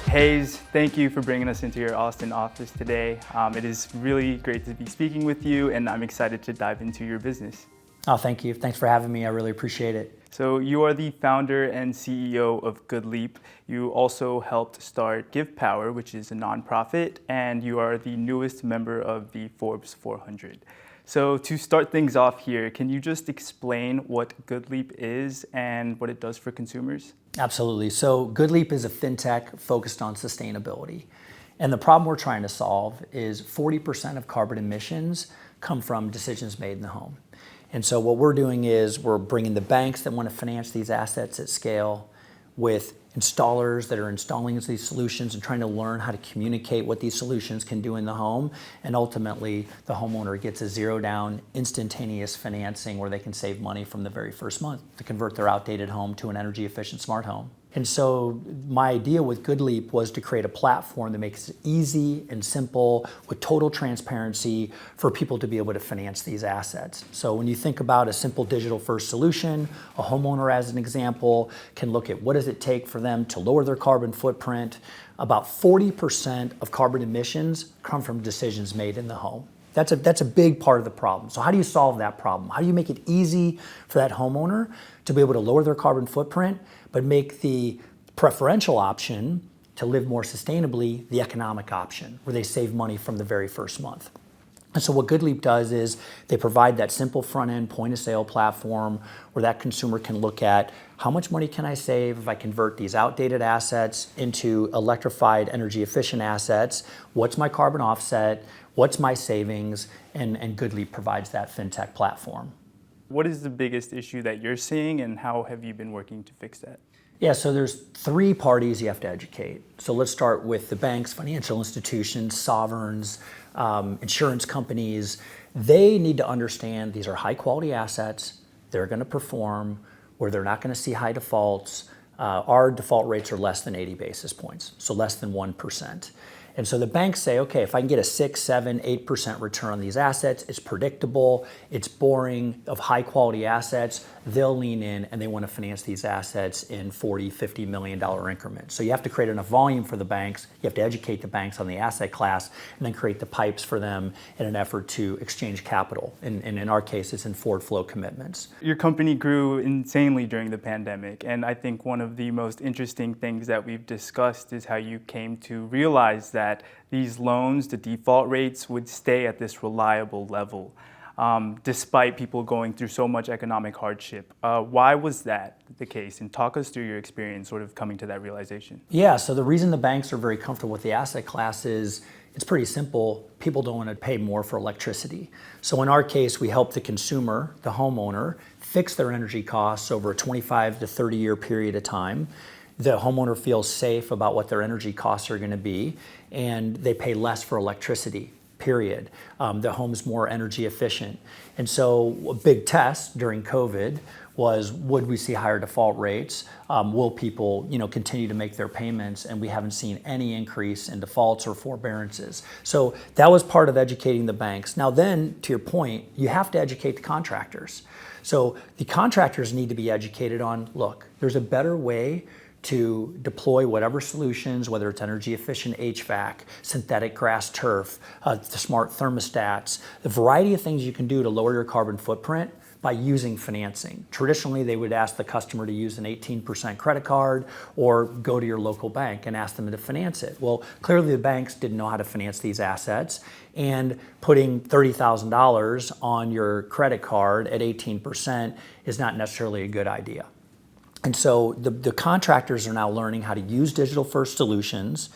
Hayes, thank you for bringing us into your Austin office today. It is really great to be speaking with you, and I'm excited to dive into your business. Oh, thank you. Thanks for having me. I really appreciate it. So you are the founder and CEO of GoodLeap. You also helped start GivePower, which is a nonprofit, and you are the newest member of the Forbes 400. So to start things off here, can you just explain what GoodLeap is and what it does for consumers? Absolutely. So GoodLeap is a fintech focused on sustainability. And the problem we're trying to solve is 40% of carbon emissions come from decisions made in the home. And so what we're doing is we're bringing the banks that want to finance these assets at scale with installers that are installing these solutions and trying to learn how to communicate what these solutions can do in the home. And ultimately, the homeowner gets a zero down, instantaneous financing where they can save money from the very first month to convert their outdated home to an energy efficient smart home. And so my idea with GoodLeap was to create a platform that makes it easy and simple with total transparency for people to be able to finance these assets. So when you think about a simple digital first solution, a homeowner as an example can look at what does it take for them to lower their carbon footprint. About 40% of carbon emissions come from decisions made in the home. That's a big part of the problem. So how do you solve that problem? How do you make it easy for that homeowner to be able to lower their carbon footprint, but make the preferential option to live more sustainably the economic option, where they save money from the very first month? And so what GoodLeap does is they provide that simple front-end point-of-sale platform where that consumer can look at how much money can I save if I convert these outdated assets into electrified, energy-efficient assets? What's my carbon offset? What's my savings? And GoodLeap provides that fintech platform. What is the biggest issue that you're seeing, and how have you been working to fix that? Yeah, so there's three parties you have to educate. So let's start with the banks, financial institutions, sovereigns, insurance companies. They need to understand these are high quality assets, they're going to perform, where they're not going to see high defaults. Our default rates are less than 80 basis points, so less than 1%. And so the banks say, okay, if I can get a 6, 7, 8% return on these assets, it's predictable, it's boring, of high quality assets, they'll lean in and they want to finance these assets in $40, $50 million increments. So you have to create enough volume for the banks, you have to educate the banks on the asset class, and then create the pipes for them in an effort to exchange capital. And in our case, it's in forward flow commitments. Your company grew insanely during the pandemic, and I think one of the most interesting things that we've discussed is how you came to realize that these loans, the default rates, would stay at this reliable level, despite people going through so much economic hardship. Why was that the case? And talk us through your experience sort of coming to that realization. Yeah, so the reason the banks are very comfortable with the asset class is it's pretty simple. People don't want to pay more for electricity. So in our case, we help the consumer, the homeowner, fix their energy costs over a 25 to 30 year period of time. The homeowner feels safe about what their energy costs are going to be, and they pay less for electricity, period. The home's more energy efficient. And so a big test during COVID was, would we see higher default rates? Will people continue to make their payments? And we haven't seen any increase in defaults or forbearances. So that was part of educating the banks. Now then, to your point, you have to educate the contractors. So the contractors need to be educated on, look, there's a better way to deploy whatever solutions, whether it's energy efficient HVAC, synthetic grass turf, the smart thermostats, the variety of things you can do to lower your carbon footprint by using financing. Traditionally, they would ask the customer to use an 18% credit card or go to your local bank and ask them to finance it. Well, clearly the banks didn't know how to finance these assets, and putting $30,000 on your credit card at 18% is not necessarily a good idea. And so the contractors are now learning how to use digital first solutions,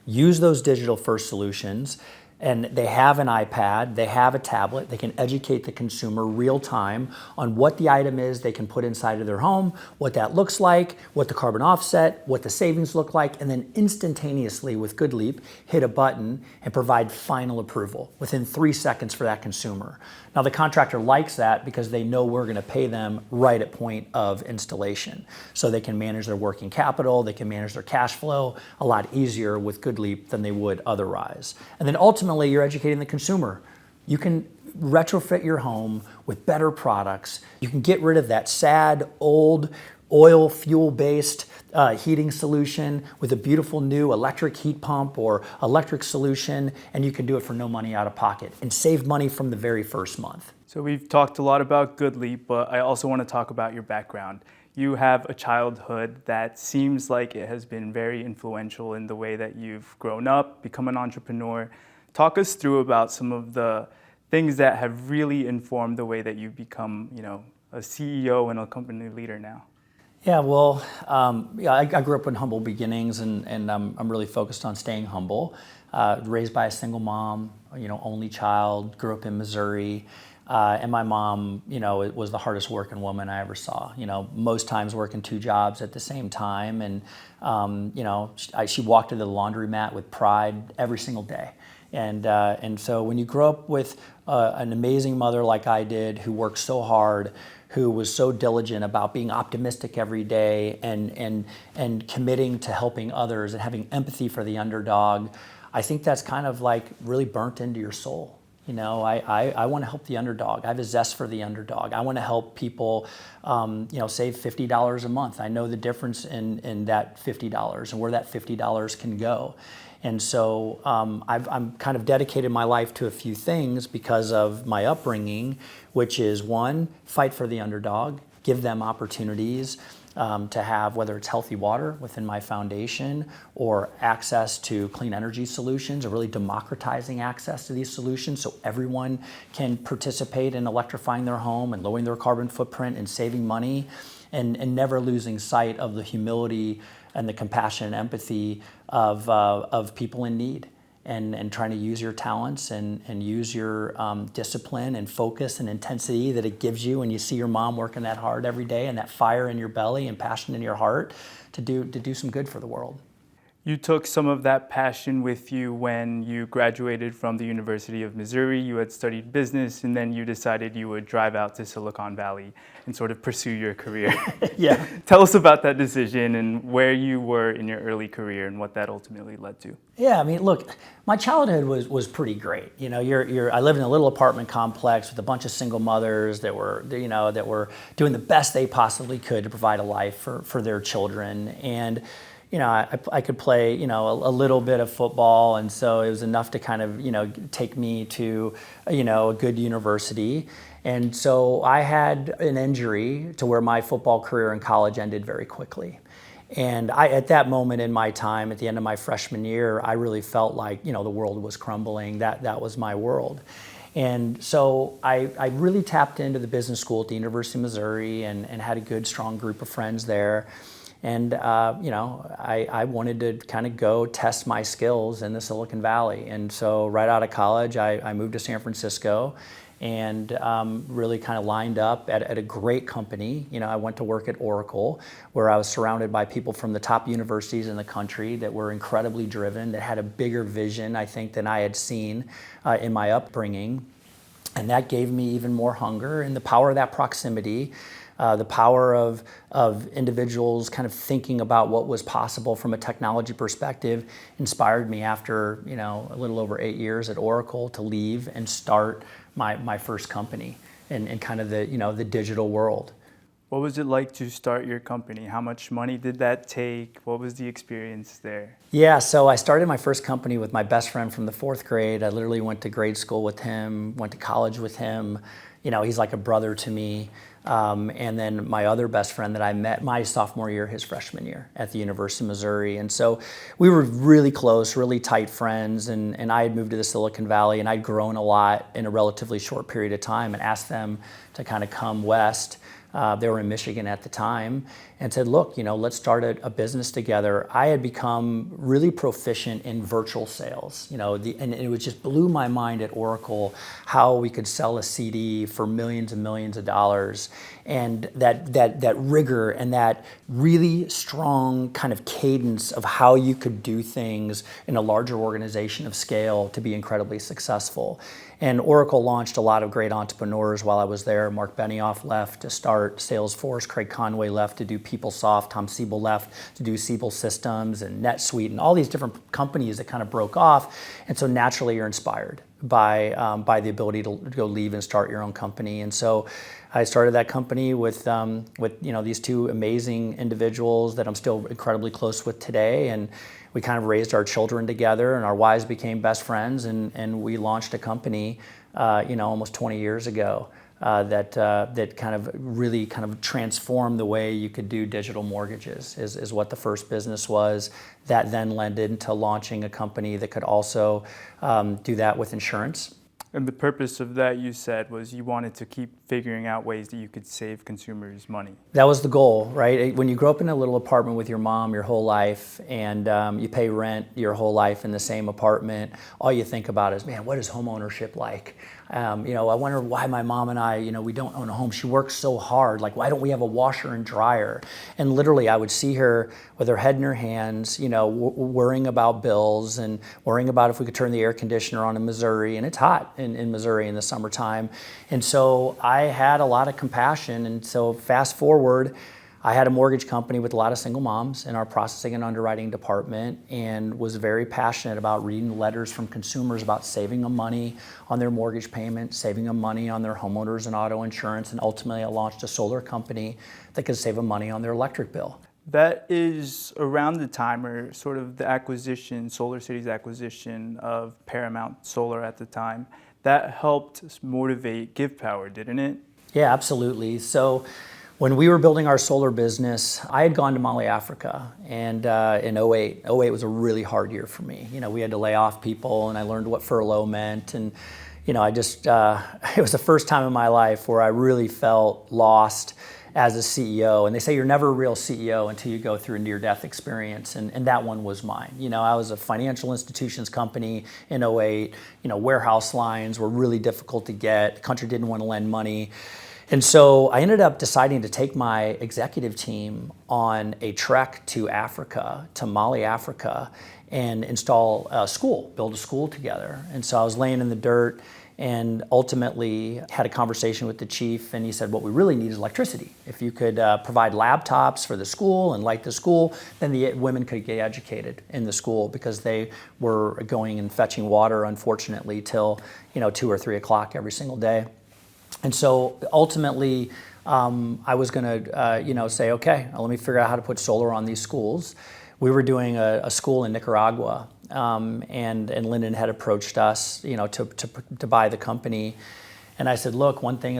use those digital first solutions, and they have an iPad, they have a tablet, they can educate the consumer real time on what the item is they can put inside of their home, what that looks like, what the carbon offset, what the savings look like, and then instantaneously with GoodLeap, hit a button and provide final approval within 3 seconds for that consumer. Now the contractor likes that because they know we're going to pay them right at point of installation. So they can manage their working capital, they can manage their cash flow a lot easier with GoodLeap than they would otherwise. And then ultimately you're educating the consumer. You can retrofit your home with better products. You can get rid of that sad, old, oil fuel-based heating solution with a beautiful new electric heat pump or electric solution, and you can do it for no money out of pocket and save money from the very first month. So we've talked a lot about GoodLeap, but I also want to talk about your background. You have a childhood that seems like it has been very influential in the way that you've grown up, become an entrepreneur. Talk us through about some of the things that have really informed the way that you've become, a CEO and a company leader now. Yeah, well, I grew up in humble beginnings, and I'm really focused on staying humble. Raised by a single mom, only child, grew up in Missouri. And my mom, it was the hardest working woman I ever saw. Most times working 2 jobs at the same time. And, she walked to the laundromat with pride every single day. And so when you grow up with an amazing mother like I did, who worked so hard, who was so diligent about being optimistic every day and committing to helping others and having empathy for the underdog, I think that's kind of like really burnt into your soul. I want to help the underdog. I have a zest for the underdog. I want to help people, save $50 a month. I know the difference in that $50 and where that $50 can go. And so I'm kind of dedicated my life to a few things because of my upbringing, which is 1, fight for the underdog, give them opportunities to have, whether it's healthy water within my foundation or access to clean energy solutions, or really democratizing access to these solutions so everyone can participate in electrifying their home and lowering their carbon footprint and saving money, and never losing sight of the humility and the compassion and empathy of people in need. And trying to use your talents and use your discipline and focus and intensity that it gives you when you see your mom working that hard every day, and that fire in your belly and passion in your heart to do some good for the world. You took some of that passion with you when you graduated from the University of Missouri. You had studied business, and then you decided you would drive out to Silicon Valley and sort of pursue your career. Yeah. Tell us about that decision and where you were in your early career and what that ultimately led to. Yeah, I mean, look, my childhood was pretty great. I lived in a little apartment complex with a bunch of single mothers that were doing the best they possibly could to provide a life for their children. And I could play, a little bit of football, and so it was enough to kind of, take me to, a good university. And so I had an injury to where my football career in college ended very quickly. And at that moment in my time, at the end of my freshman year, I really felt like, the world was crumbling. That was my world. And so I really tapped into the business school at the University of Missouri and had a good, strong group of friends there. And, I wanted to kind of go test my skills in the Silicon Valley. And so right out of college, I moved to San Francisco and really kind of lined up at a great company. I went to work at Oracle, where I was surrounded by people from the top universities in the country that were incredibly driven, that had a bigger vision, I think, than I had seen in my upbringing. And that gave me even more hunger, and the power of that proximity, the power of individuals kind of thinking about what was possible from a technology perspective inspired me after, a little over 8 years at Oracle to leave and start my first company in kind of the digital world. What was it like to start your company? How much money did that take? What was the experience there? Yeah, so I started my first company with my best friend from the 4th grade. I literally went to grade school with him, went to college with him. He's like a brother to me. And then my other best friend that I met my sophomore year, his freshman year at the University of Missouri. And so we were really close, really tight friends. And I had moved to the Silicon Valley, and I'd grown a lot in a relatively short period of time, and asked them to kind of come west. They were in Michigan at the time, and said, look, let's start a business together. I had become really proficient in virtual sales, and it just blew my mind at Oracle how we could sell a CD for millions and millions of dollars. And that rigor and that really strong kind of cadence of how you could do things in a larger organization of scale to be incredibly successful. And Oracle launched a lot of great entrepreneurs while I was there. Mark Benioff left to start Salesforce. Craig Conway left to do PeopleSoft. Tom Siebel left to do Siebel Systems and NetSuite and all these different companies that kind of broke off. And so naturally you're inspired by the ability to go leave and start your own company. And so I started that company with these two amazing individuals that I'm still incredibly close with today. And we kind of raised our children together, and our wives became best friends, and we launched a company, almost 20 years ago that kind of really kind of transformed the way you could do digital mortgages. Is what the first business was. That then led into launching a company that could also do that with insurance. And the purpose of that, you said, was you wanted to keep figuring out ways that you could save consumers money. That was the goal, right? When you grow up in a little apartment with your mom your whole life, and you pay rent your whole life in the same apartment, all you think about is, man, what is homeownership like? I wonder why my mom and I, we don't own a home. She works so hard. Like, why don't we have a washer and dryer? And literally, I would see her with her head in her hands, worrying about bills and worrying about if we could turn the air conditioner on in Missouri. And it's hot in Missouri in the summertime. And so I had a lot of compassion. And so fast forward, I had a mortgage company with a lot of single moms in our processing and underwriting department, and was very passionate about reading letters from consumers about saving them money on their mortgage payment, saving them money on their homeowners and auto insurance, and ultimately I launched a solar company that could save them money on their electric bill. That is around the time, or sort of the acquisition, SolarCity's acquisition of Paramount Solar at the time, that helped motivate GivePower, didn't it? Yeah, absolutely. So when we were building our solar business, I had gone to Mali, Africa, and in 08 was a really hard year for me. We had to lay off people, and I learned what furlough meant, and it was the first time in my life where I really felt lost as a CEO. And they say you're never a real CEO until you go through a near-death experience, and that one was mine. I was a financial institutions company in 08. Warehouse lines were really difficult to get. The country didn't want to lend money. And so I ended up deciding to take my executive team on a trek to Africa, to Mali, Africa, and install a school, build a school together. And so I was laying in the dirt and ultimately had a conversation with the chief, and he said, what we really need is electricity. If you could provide laptops for the school and light the school, then the women could get educated in the school, because they were going and fetching water, unfortunately, till 2 or 3 o'clock every single day. And so ultimately, I was going to, say, okay, let me figure out how to put solar on these schools. We were doing a school in Nicaragua, and Lyndon had approached us, to buy the company. And I said, look, one thing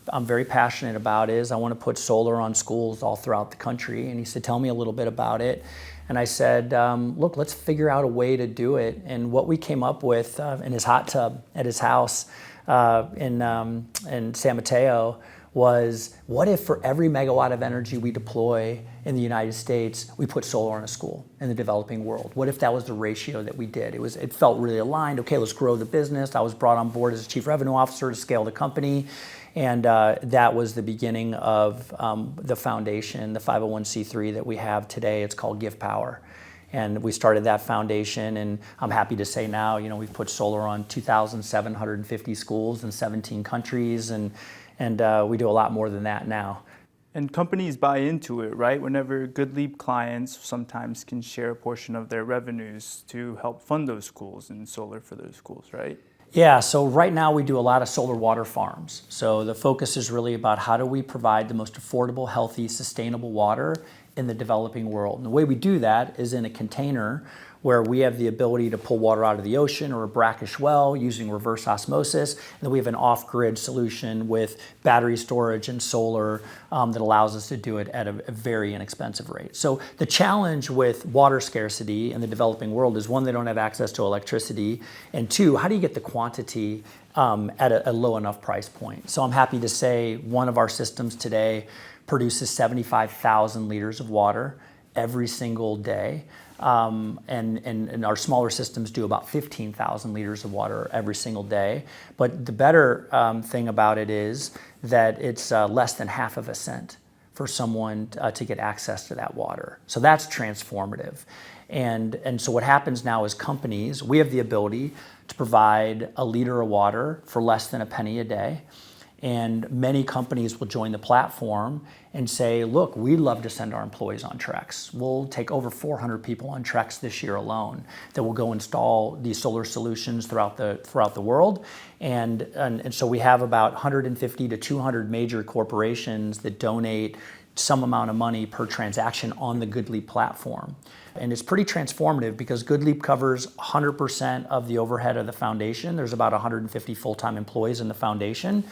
I'm very passionate about is I want to put solar on schools all throughout the country. And he said, tell me a little bit about it. And I said, look, let's figure out a way to do it. And what we came up with in his hot tub at his house in San Mateo was, what if for every megawatt of energy we deploy in the United States, we put solar on a school in the developing world? What if that was the ratio that we did? It felt really aligned. Okay, let's grow the business. I was brought on board as a chief revenue officer to scale the company. And that was the beginning of the foundation, the 501c3 that we have today. It's called GivePower. And we started that foundation, and I'm happy to say now, we've put solar on 2,750 schools in 17 countries, and we do a lot more than that now. And companies buy into it, right? Whenever GoodLeap clients sometimes can share a portion of their revenues to help fund those schools and solar for those schools, right? Yeah, so right now we do a lot of solar water farms. So the focus is really about how do we provide the most affordable, healthy, sustainable water in the developing world. And the way we do that is in a container where we have the ability to pull water out of the ocean or a brackish well using reverse osmosis. And then we have an off-grid solution with battery storage and solar that allows us to do it at a very inexpensive rate. So the challenge with water scarcity in the developing world is, one, they don't have access to electricity, and two, how do you get the quantity at a low enough price point? So I'm happy to say one of our systems today produces 75,000 liters of water every single day. And our smaller systems do about 15,000 liters of water every single day. But the better thing about it is that it's less than half of a cent for someone to get access to that water. So that's transformative. And so what happens now is companies, we have the ability to provide a liter of water for less than a penny a day. And many companies will join the platform and say, look, we'd love to send our employees on treks. We'll take over 400 people on treks this year alone that will go install these solar solutions throughout the world. And so we have about 150 to 200 major corporations that donate some amount of money per transaction on the GoodLeap platform. And it's pretty transformative because GoodLeap covers 100% of the overhead of the foundation. There's about 150 full-time employees in the foundation.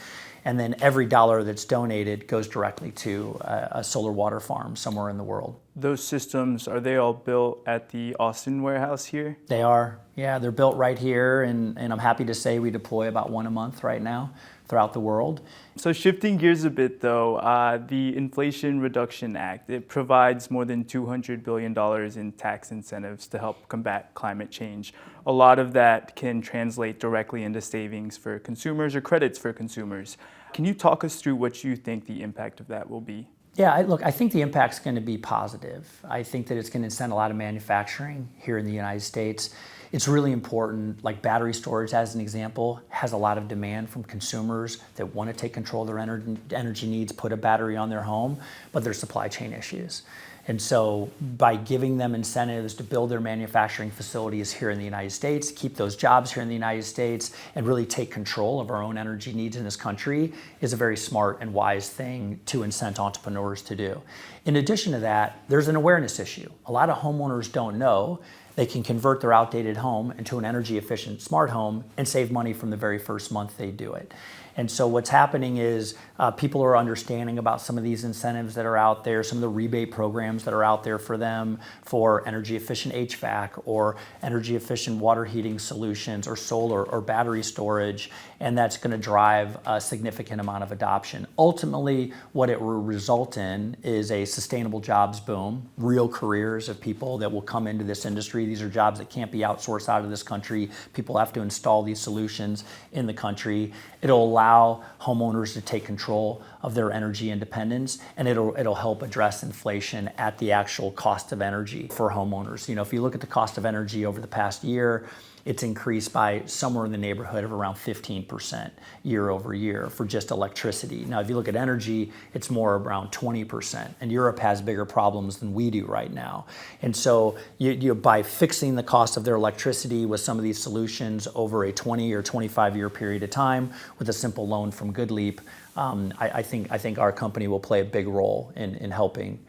And then every dollar that's donated goes directly to a solar water farm somewhere in the world. Those systems, are they all built at the Austin warehouse here? They are. Yeah, they're built right here. And I'm happy to say we deploy about one a month right now throughout the world. So shifting gears a bit though, the Inflation Reduction Act, it provides more than $200 billion in tax incentives to help combat climate change. A lot of that can translate directly into savings for consumers or credits for consumers. Can you talk us through what you think the impact of that will be? Yeah, I think the impact's going to be positive. I think that it's going to incent a lot of manufacturing here in the United States. It's really important, like battery storage as an example, has a lot of demand from consumers that want to take control of their energy needs, put a battery on their home, but there's supply chain issues. And so by giving them incentives to build their manufacturing facilities here in the United States, keep those jobs here in the United States, and really take control of our own energy needs in this country is a very smart and wise thing to incent entrepreneurs to do. In addition to that, there's an awareness issue. A lot of homeowners don't know they can convert their outdated home into an energy efficient smart home and save money from the very first month they do it. And so what's happening is people are understanding about some of these incentives that are out there, some of the rebate programs that are out there for them for energy efficient HVAC or energy efficient water heating solutions or solar or battery storage, and that's going to drive a significant amount of adoption. Ultimately, what it will result in is a sustainable jobs boom, real careers of people that will come into this industry. These are jobs that can't be outsourced out of this country. People have to install these solutions in the country. It'll allow homeowners to take control of their energy independence, and it'll help address inflation at the actual cost of energy for homeowners. You know, if you look at the cost of energy over the past year, it's increased by somewhere in the neighborhood of around 15% year over year for just electricity. Now, if you look at energy, it's more around 20%, and Europe has bigger problems than we do right now. And so by fixing the cost of their electricity with some of these solutions over a 20 or 25-year period of time with a simple loan from GoodLeap, I think our company will play a big role in helping.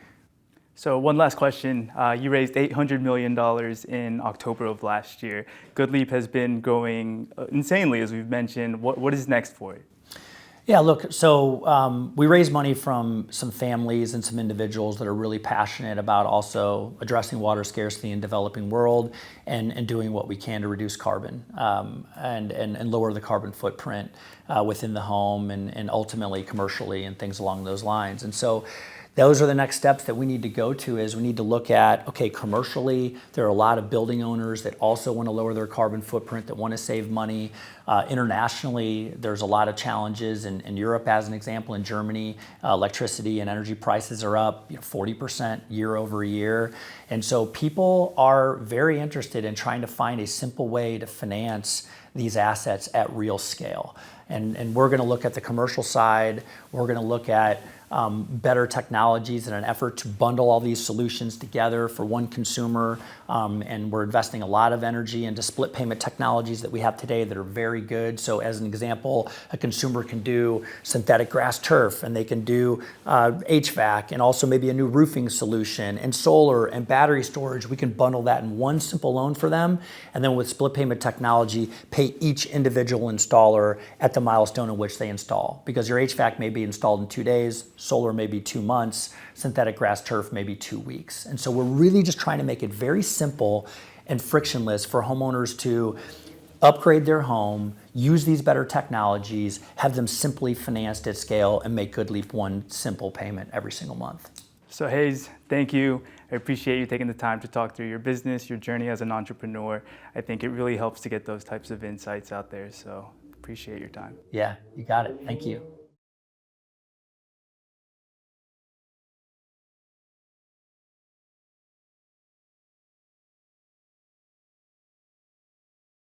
So one last question. You raised $800 million in October of last year. GoodLeap has been growing insanely, as we've mentioned. What is next for it? Yeah, look, so we raise money from some families and some individuals that are really passionate about also addressing water scarcity in the developing world and doing what we can to reduce carbon and lower the carbon footprint within the home and ultimately commercially and things along those lines. And so those are the next steps that we need to go to is we need to look at, okay, commercially, there are a lot of building owners that also want to lower their carbon footprint, that want to save money. Internationally, there's a lot of challenges. In Europe, as an example, in Germany, electricity and energy prices are up 40% year over year. And so people are very interested in trying to find a simple way to finance these assets at real scale. And we're going to look at the commercial side. We're going to look at better technologies in an effort to bundle all these solutions together for one consumer. And we're investing a lot of energy into split payment technologies that we have today that are very good. So as an example, a consumer can do synthetic grass turf, and they can do HVAC, and also maybe a new roofing solution, and solar and battery storage. We can bundle that in one simple loan for them. And then with split payment technology, pay each individual installer at the milestone in which they install. Because your HVAC may be installed in 2 days, solar may be 2 months, synthetic grass turf maybe 2 weeks. And so we're really just trying to make it very simple and frictionless for homeowners to upgrade their home, use these better technologies, have them simply financed at scale, and make GoodLeap one simple payment every single month. So Hayes, thank you. I appreciate you taking the time to talk through your business, your journey as an entrepreneur. I think it really helps to get those types of insights out there. So appreciate your time. Yeah, you got it. Thank you.